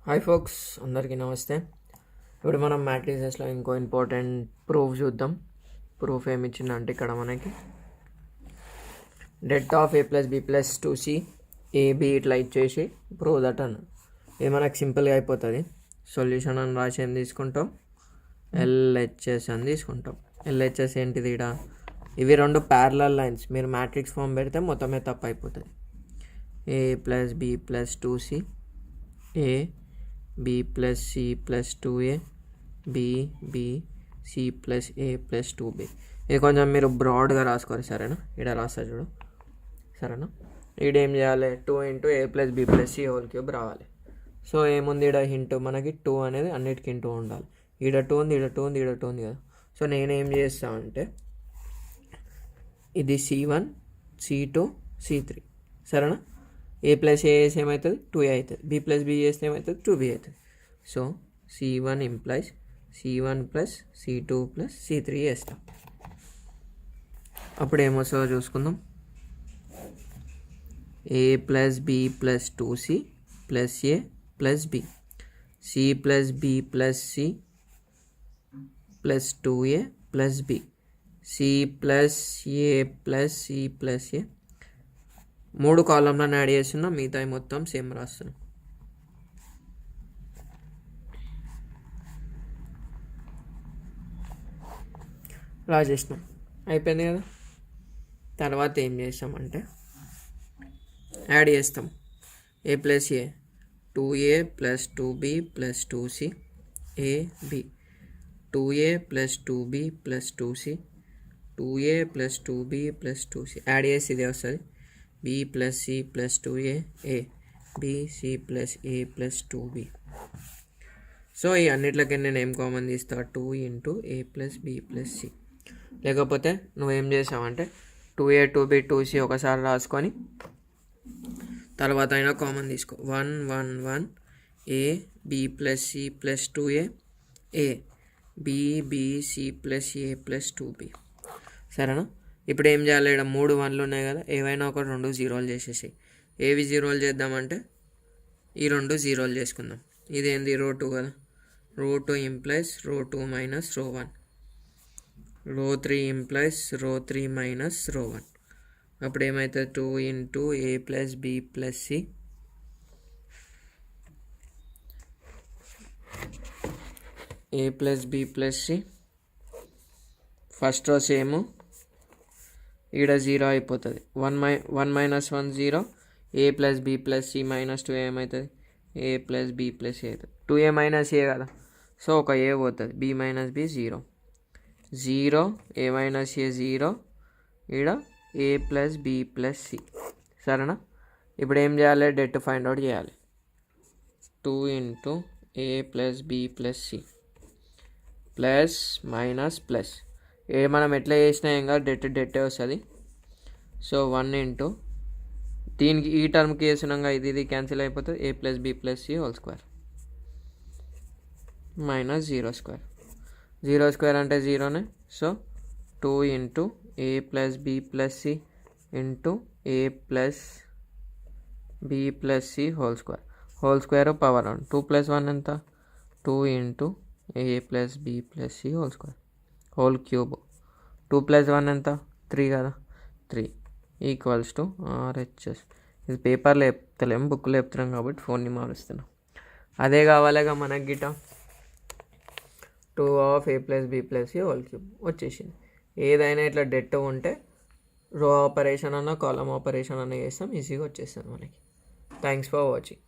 Hi folks, అందరికీ నమస్తే. ఇప్పుడు మనం మ్యాట్రిసెస్లో ఇంకో ఇంపార్టెంట్ ప్రూఫ్ చూద్దాం. ప్రూఫ్ ఏమి ఇచ్చిందంటే ఇక్కడ మనకి det of A plus B plus 2c AB ఇట్లా ఇచ్చేసి ప్రూవ్ దట్ అన్న. ఇది మనకు సింపుల్గా అయిపోతుంది. సొల్యూషన్ అని రాసి ఏం తీసుకుంటాం, ఎల్హెచ్ఎస్ అని తీసుకుంటాం. ఎల్హెచ్ఎస్ ఏంటిది? ఇక్కడ ఇవి రెండు ప్యారలల్ లైన్స్. మీరు మ్యాట్రిక్స్ ఫామ్ పెడితే మొత్తమే తప్పు అయిపోతుంది. A plus B plus 2c, A B plus C plus 2a, B C plus A plus 2b. ఇది కొంచెం మీరు బ్రాడ్గా రాసుకోరు, సరేనా? ఇక్కడ రాస్తా చూడు, సరేనా? ఇక్కడ ఏం చేయాలి, 2 into A plus B plus C whole cube రావాలి. సో ఏముంది ఇక్కడ హింట్, మనకి 2 అనేది అన్నిటికీ ఇంటూ ఉండాలి. ఇక్కడ 2 ఉంది, ఇక్కడ 2 ఉంది, ఇక్కడ 2 ఉంది కదా. సో నేనేం చేస్తానంటే ఇది C1, C2, C3, సరేనా? ఏ ప్లస్ ఏ చేస్తే ఏమవుతుంది, 2a అవుతుంది. బి ప్లస్ బి చేస్తే ఏమవుతుంది, 2b అవుతుంది. So C1 implies C1 plus C2 plus C3 చేస్తాం. అప్పుడు ఏమొస్తుందో చూసుకుందాం. A plus B plus 2c plus A plus B, C plus B plus C plus 2a plus B, C plus A plus C plus A. 3 కాలంలను add చేస్తున్నాం, మిగతా మొత్తం same రాస్తున్నాం. రాసేసినాం, అయిపోయింది కదా. తర్వాత ఏం చేస్తామంటే యాడ్ చేస్తాం. A plus A 2a plus 2b plus 2c, A B 2a plus 2b plus 2c, 2a plus 2b plus 2c. Add చేసి ఇదే వస్తుంది, b plus C plus 2a, A B C plus A plus 2b. So ఈ అన్నిట్లకి నేను ఏం common తీస్తా, 2 into A plus B plus C. లేకపోతే నువ్వేం చేసావంటే 2a 2b 2c ఒకసారి రాసుకొని తర్వాత అయినా కామన్ తీసుకో. 1 1 1 A B plus C plus 2a, A B B C plus A plus 2b, సరేనా? ఇప్పుడు ఏం చేయాలి, ఇక్కడ 3 1లు ఉన్నాయి కదా, ఏవైనా ఒక 2 జీరోలు చేసేసి. ఏవి జీరోలు చేద్దామంటే ఈ 2 జీరోలు చేసుకుందాం. ఇదేంది, రో 2 కదా. రో 2 ఇంప్లైస్ రో 2 మైనస్ రో 1, రో 3 ఇంప్లైస్ రో 3 మైనస్ రో 1. అప్పుడు ఏమవుతుంది, 2 into A plus B plus C, A plus B plus C. First row same, ఈడ 0 అయిపోతుంది. 1 minus 1 0, A plus B plus C minus 2 ఏమవుతుంది, A plus B plus A అవుతుంది. 2a మైనస్ ఏ కదా, so ఒక A పోతుంది. B minus B 0 0, A minus A 0, ఈడ A plus B plus C, సరేనా? ఇప్పుడు ఏం చేయాలి, డెట్ ఫైండ్ అవుట్ చేయాలి. 2 into A plus B plus C plus minus plus A మనం ఎట్లా చేసినా ఏం కాదు, డెట్టే వస్తుంది. సో 1 ఇంటూ దీనికి ఈ టర్మ్కి వేసినాక ఇది క్యాన్సిల్ అయిపోతుంది, A plus B plus C whole square minus 0 square. 0 square అంటే 0నే. So 2 into A plus B plus C into A plus B plus C whole square power 1. 2 plus 1 ఎంత, 2 into A plus B plus C whole square whole cube. 2 plus 1 ఎంత, 3 కదా, 3 equals to RHS. ఇది పేపర్లో చెప్తలేం, బుక్లో చెప్తున్నాం కాబట్టి ఫోన్ని మారుస్తున్నాం. అదే కావాలిగా మనకి గిట, 2 of A plus B plus C whole cube వచ్చేసింది. ఏదైనా ఇట్లా డెట్ ఉంటే రో ఆపరేషన్ అన్న కాలమ్ ఆపరేషన్ అన్న చేస్తాం, ఈజీగా వచ్చేస్తుంది మనకి. Thanks for watching.